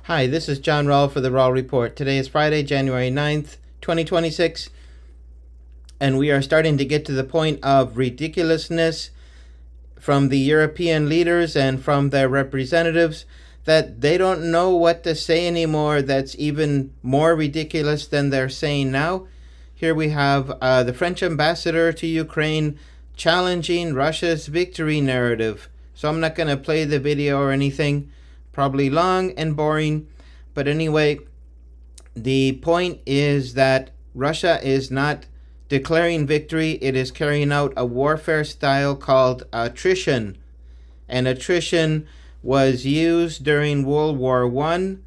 Hi, this is John Rowell for the Rowell Report. Today is Friday, January 9th, 2026, and we are starting to get to the point of ridiculousness from the European leaders and from their representatives that they don't know what to say anymore that's even more ridiculous than they're saying now. Here we have the French ambassador to Ukraine challenging Russia's victory narrative. So I'm not going to play the video or anything, probably long and boring. But anyway, the point is that Russia is not declaring victory. It is carrying out a warfare style called attrition. And attrition was used during World War I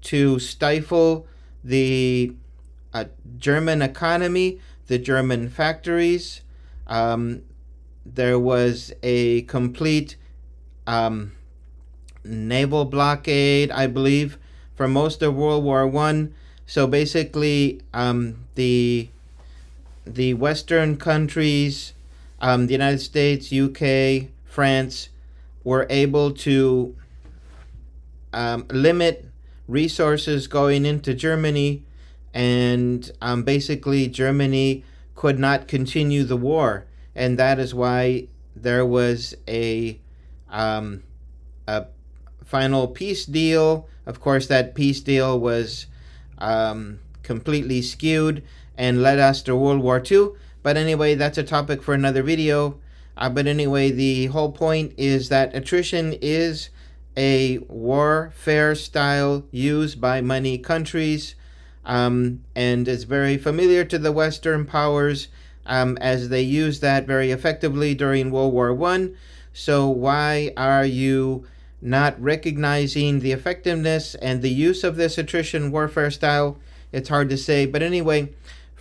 to stifle the German economy, the German factories. There was a complete naval blockade, I believe, for most of World War I. So basically, the Western countries, the United States, UK, France, were able to limit resources going into Germany, and basically Germany could not continue the war, and that is why there was a final peace deal. Of course, that peace deal was completely skewed and led us to World War II. But anyway, that's a topic for another video. But anyway, the whole point is that attrition is a warfare style used by many countries, and is very familiar to the Western powers, as they used that very effectively during World War I. So why are you not recognizing the effectiveness and the use of this attrition warfare style? It's hard to say. But anyway,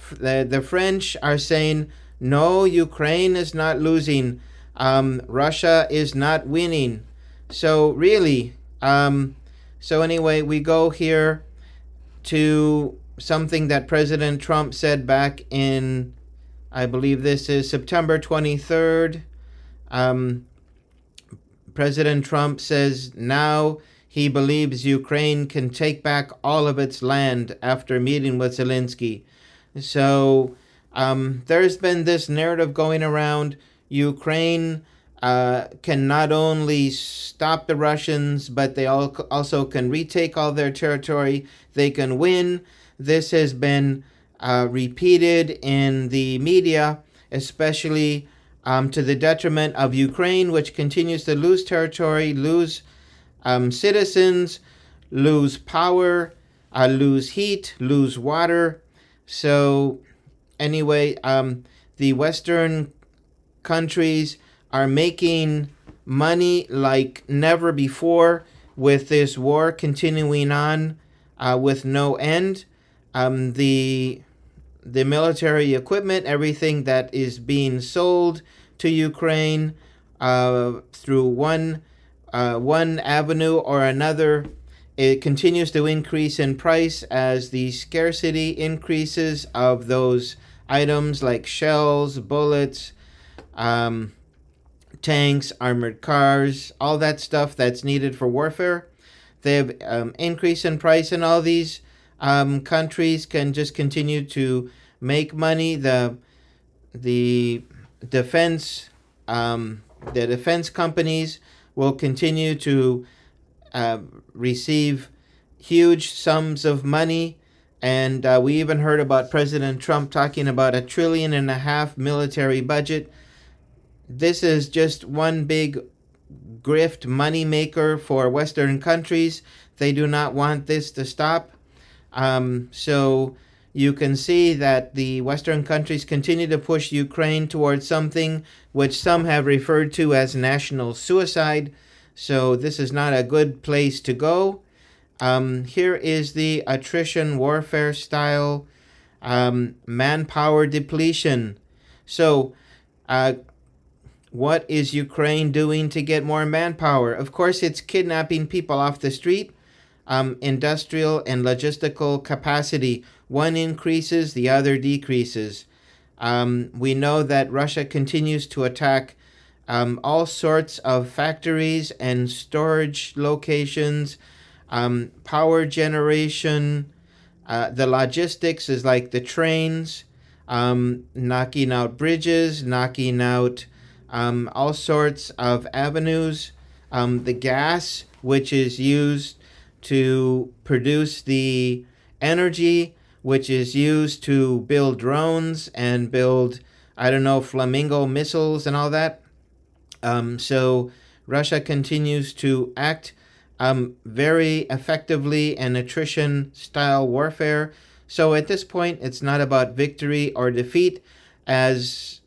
the French are saying, no, Ukraine is not losing. Russia is not winning. So really, so anyway, we go here to something that President Trump said back in, I believe this is September 23rd. President Trump says now he believes Ukraine can take back all of its land after meeting with Zelensky. So there's been this narrative going around. Ukraine can not only stop the Russians, but they also can retake all their territory. They can win. This has been repeated in the media, especially to the detriment of Ukraine, which continues to lose territory, lose citizens, lose power, lose heat, lose water. So anyway, the Western countries are making money like never before with this war continuing on with no end. The military equipment, everything that is being sold to Ukraine through one avenue or another, it continues to increase in price as the scarcity increases of those items like shells, bullets, tanks, armored cars, all that stuff that's needed for warfare. They have increase in price, and all these countries can just continue to make money. The defense companies will continue to receive huge sums of money, and we even heard about President Trump talking about $1.5 trillion military budget. This is just one big grift money maker for Western countries. They do not want this to stop. So you can see that the Western countries continue to push Ukraine towards something which some have referred to as national suicide. So this is not a good place to go. Here is the attrition warfare style manpower depletion. So what is Ukraine doing to get more manpower? Of course, it's kidnapping people off the street. Industrial and logistical capacity. One increases, the other decreases. We know that Russia continues to attack all sorts of factories and storage locations Power generation, the logistics is like the trains, knocking out bridges, knocking out all sorts of avenues. The gas, which is used to produce the energy, which is used to build drones and build, I don't know, flamingo missiles and all that. So Russia continues to act very effectively in attrition style warfare. So at this point, it's not about victory or defeat. As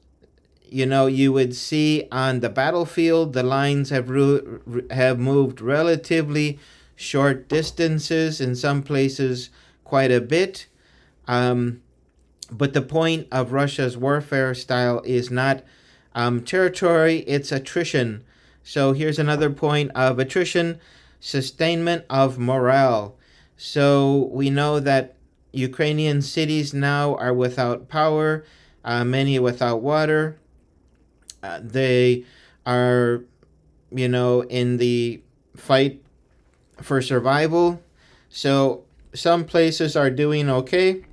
you know, you would see on the battlefield, the lines have moved relatively short distances, in some places quite a bit. Um, but the point of Russia's warfare style is not territory, it's attrition. So here's another point of attrition: sustainment of morale. So we know that Ukrainian cities now are without power, many without water. They are, in the fight for survival. So some places are doing okay,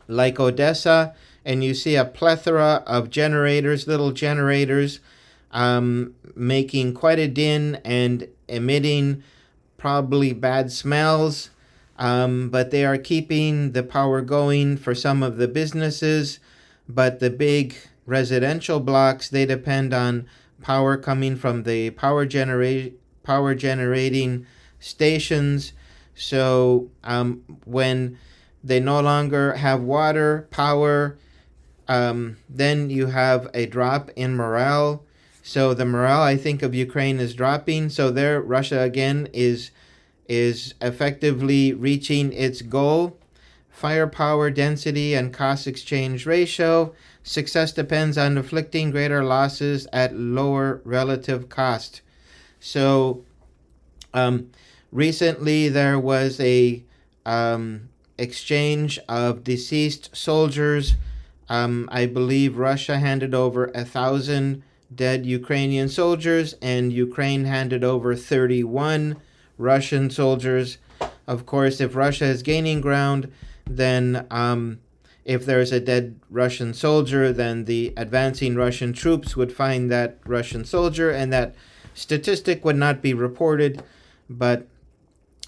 like Odessa, and you see a plethora of generators, little generators, making quite a din and emitting probably bad smells. But they are keeping the power going for some of the businesses. But the big residential blocks, they depend on power coming from the power generating stations. So when they no longer have water, power, then you have a drop in morale. So the morale, I think, of Ukraine is dropping. So there, Russia again is effectively reaching its goal. Firepower, density, and cost exchange ratio. Success depends on inflicting greater losses at lower relative cost. So recently there was a exchange of deceased soldiers. I believe Russia handed over 1,000 dead Ukrainian soldiers, and Ukraine handed over 31 Russian soldiers. Of course, if Russia is gaining ground, then if there's a dead Russian soldier, then the advancing Russian troops would find that Russian soldier, and that statistic would not be reported. But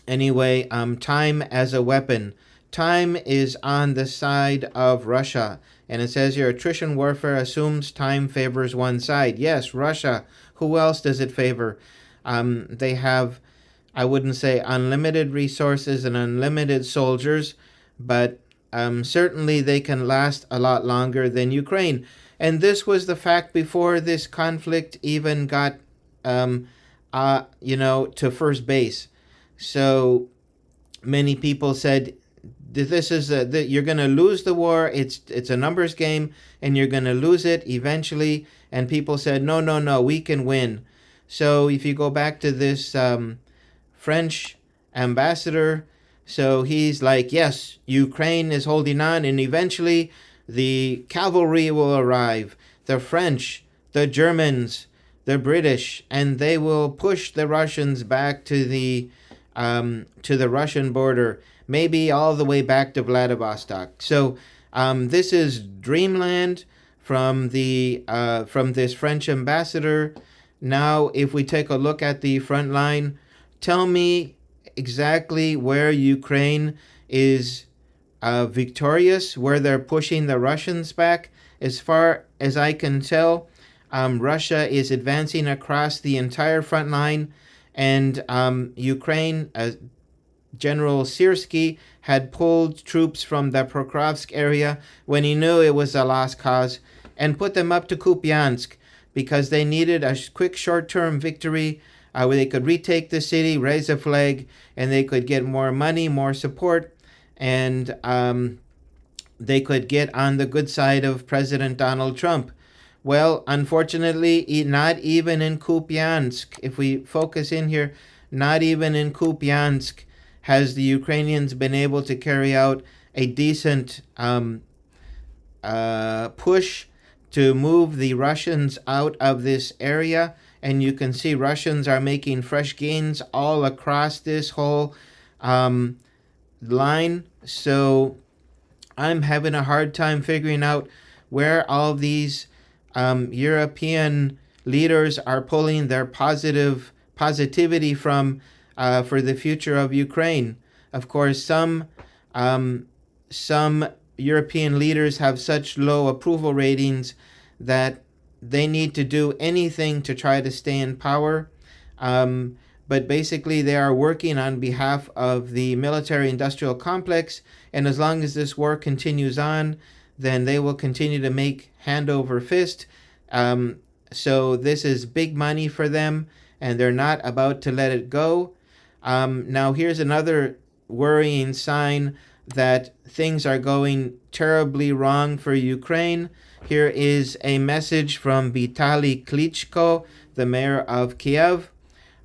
anyway, time as a weapon. Time is on the side of Russia. And it says here, attrition warfare assumes time favors one side. Yes, Russia. Who else does it favor? They have, I wouldn't say unlimited resources and unlimited soldiers, but certainly they can last a lot longer than Ukraine. And this was the fact before this conflict even got, to first base. So many people said, this is you're going to lose the war. It's a numbers game, and you're going to lose it eventually. And people said, no, we can win. So if you go back to this French ambassador, so he's like, yes, Ukraine is holding on, and eventually the cavalry will arrive, the French, the Germans, the British, and they will push the Russians back to the Russian border, maybe all the way back to Vladivostok. So this is dreamland from this French ambassador. Now, if we take a look at the front line, tell me exactly where Ukraine is victorious, where they're pushing the Russians back. As far as I can tell, Russia is advancing across the entire front line, and Ukraine, General Syrskyi, had pulled troops from the Pokrovsk area when he knew it was a lost cause, and put them up to Kupiansk because they needed a quick short-term victory where they could retake the city, raise a flag, and they could get more money, more support, and they could get on the good side of President Donald Trump. Well, unfortunately, not even in Kupiansk, if we focus in here, not even in Kupiansk has the Ukrainians been able to carry out a decent push to move the Russians out of this area. and you can see Russians are making fresh gains all across this whole um, line. So I'm having a hard time figuring out where all these European leaders are pulling their positivity from for the future of Ukraine. Of course, um, some European leaders have such low approval ratings that they need to do anything to try to stay in power. Um, but basically, they are working on behalf of the military industrial complex. And as long as this war continues on, then they will continue to make hand over fist. Um, so this is big money for them, and they're not about to let it go. Now, here's another worrying sign that things are going terribly wrong for Ukraine. Here is a message from Vitaly Klitschko, the mayor of Kiev.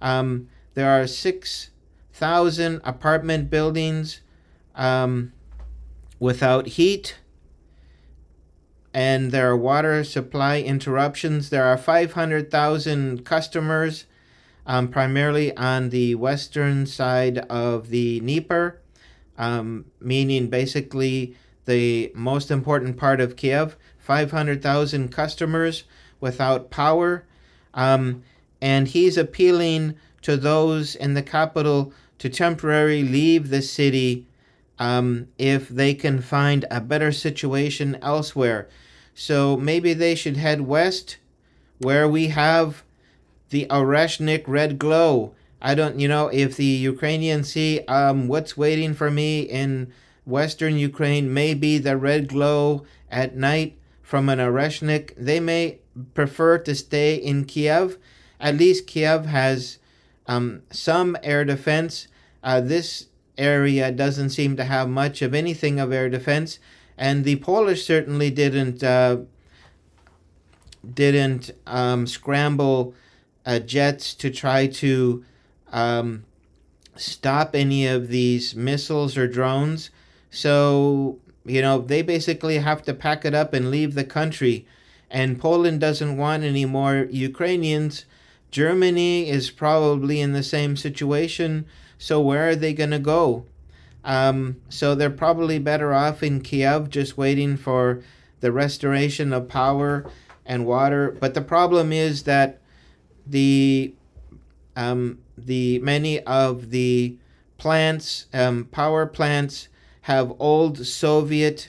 There are 6,000 apartment buildings without heat, and there are water supply interruptions. There are 500,000 customers, primarily on the western side of the Dnieper, meaning basically the most important part of Kiev. 500,000 customers without power. And he's appealing to those in the capital to temporarily leave the city if they can find a better situation elsewhere. So maybe they should head west, where we have the Oreshnik red glow. I don't, if the Ukrainians see what's waiting for me in western Ukraine, maybe the red glow at night from an Oreshnik, they may prefer to stay in Kiev. At least Kiev has some air defense. This area doesn't seem to have much of anything of air defense, and the Polish certainly didn't scramble jets to try to stop any of these missiles or drones. So, they basically have to pack it up and leave the country. And Poland doesn't want any more Ukrainians. Germany is probably in the same situation. So where are they going to go? So they're probably better off in Kiev, just waiting for the restoration of power and water. But the problem is that the many of the plants, power plants, have old Soviet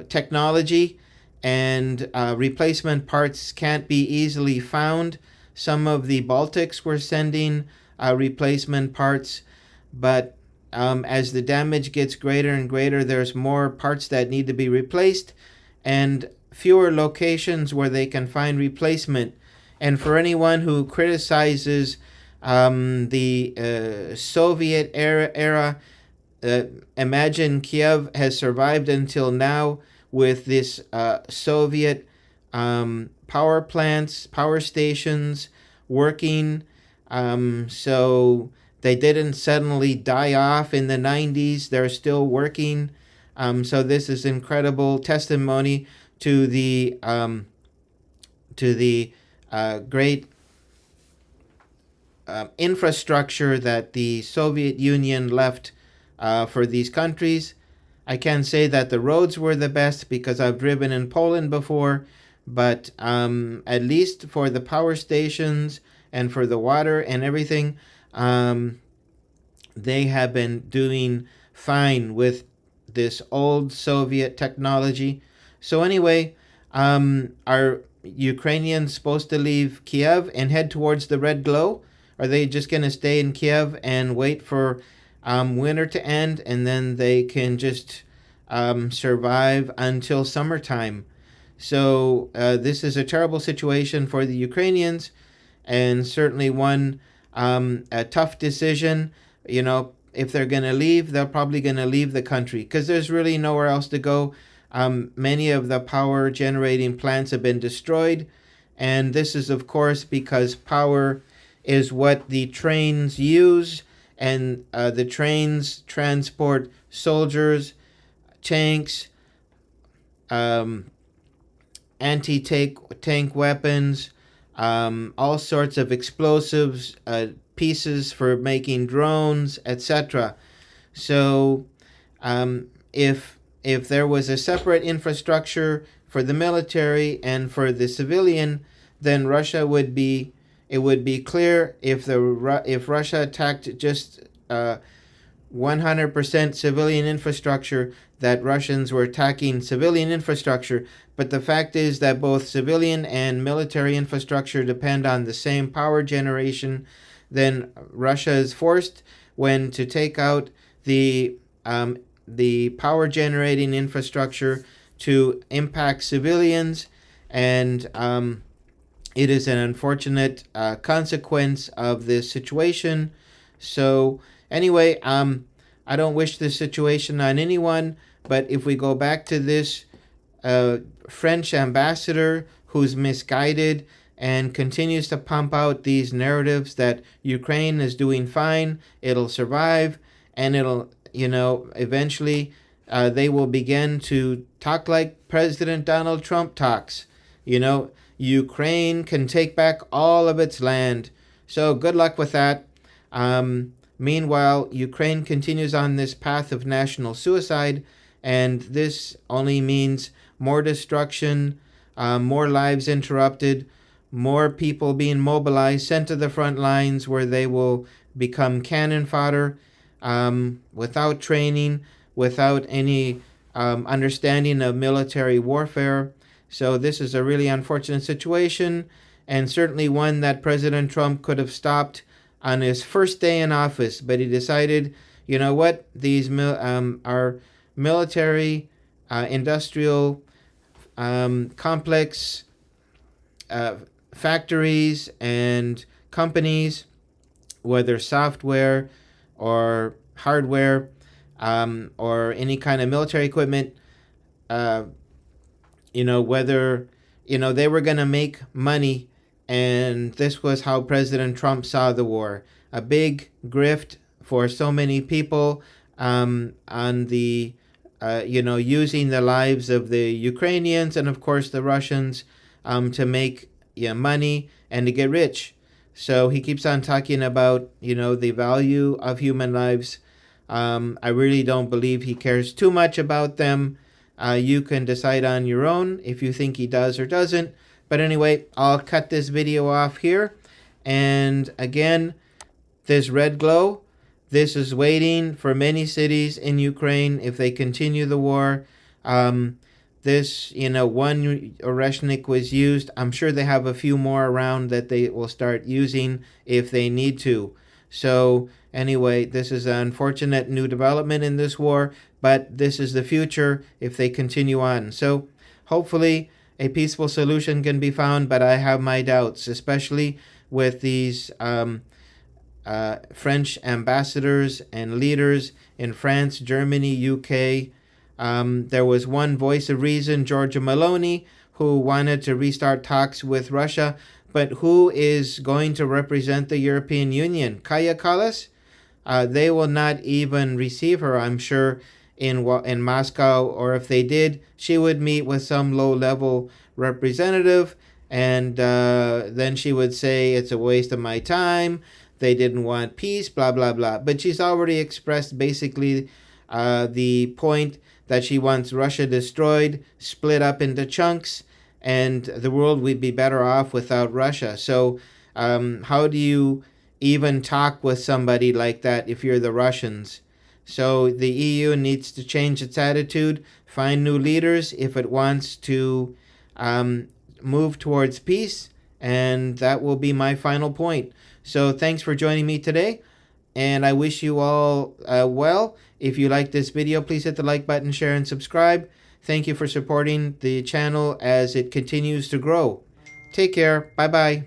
technology, and replacement parts can't be easily found. Some of the Baltics were sending replacement parts, but as the damage gets greater and greater, there's more parts that need to be replaced, and fewer locations where they can find replacement. And for anyone who criticizes the Soviet era, imagine Kiev has survived until now with this Soviet power plants, power stations working. So they didn't suddenly die off in the 90s. They're still working. So this is incredible testimony to the great infrastructure that the Soviet Union left for these countries. I can't say that the roads were the best because I've driven in Poland before, but at least for the power stations and for the water and everything, they have been doing fine with this old Soviet technology. So anyway, are Ukrainians supposed to leave Kiev and head towards the red glow? Are they just going to stay in Kiev and wait for winter to end, and then they can just survive until summertime? So this is a terrible situation for the Ukrainians, and certainly one a tough decision. If they're going to leave, they're probably going to leave the country because there's really nowhere else to go. Many of the power generating plants have been destroyed, and this is of course because power is what the trains use, and the trains transport soldiers, tanks, anti-tank weapons, all sorts of explosives, pieces for making drones, etc. So if there was a separate infrastructure for the military and for the civilian, then Russia would be it would be clear if Russia attacked just 100% civilian infrastructure, that Russians were attacking civilian infrastructure. But the fact is that both civilian and military infrastructure depend on the same power generation. Then Russia is forced, when to take out the power generating infrastructure, to impact civilians, and it is an unfortunate consequence of this situation. So anyway, I don't wish this situation on anyone, but if we go back to this French ambassador who's misguided and continues to pump out these narratives that Ukraine is doing fine, it'll survive, and it'll, eventually they will begin to talk like President Donald Trump talks. Ukraine can take back all of its land. So good luck with that. Meanwhile, Ukraine continues on this path of national suicide, and this only means more destruction, more lives interrupted, more people being mobilized, sent to the front lines where they will become cannon fodder, without training, without any understanding of military warfare. So this is a really unfortunate situation, and certainly one that President Trump could have stopped on his first day in office, but he decided, you know what, these are military, industrial complex factories and companies, whether software or hardware, or any kind of military equipment, whether, they were going to make money. And this was how President Trump saw the war. A big grift for so many people, on the, using the lives of the Ukrainians and, of course, the Russians, to make money and to get rich. So he keeps on talking about, the value of human lives. I really don't believe he cares too much about them. You can decide on your own if you think he does or doesn't. But anyway, I'll cut this video off here. And again, this red glow, this is waiting for many cities in Ukraine if they continue the war. This, one Oreshnik was used. I'm sure they have a few more around that they will start using if they need to. So anyway, this is an unfortunate new development in this war, but this is the future if they continue on. So hopefully a peaceful solution can be found, but I have my doubts, especially with these French ambassadors and leaders in France, Germany, UK. There was one voice of reason, Giorgia Meloni, who wanted to restart talks with Russia, but who is going to represent the European Union? Kaja Kallas? They will not even receive her, I'm sure, in Moscow, or if they did, she would meet with some low-level representative, and then she would say, it's a waste of my time, they didn't want peace, blah, blah, blah. But she's already expressed basically the point that she wants Russia destroyed, split up into chunks, and the world would be better off without Russia. So how do you even talk with somebody like that if you're the Russians? So the EU needs to change its attitude, find new leaders if it wants to move towards peace, and that will be my final point. So thanks for joining me today, and I wish you all well. If you like this video, please hit the like button, share, and subscribe. Thank you for supporting the channel as it continues to grow. Take care. Bye-bye.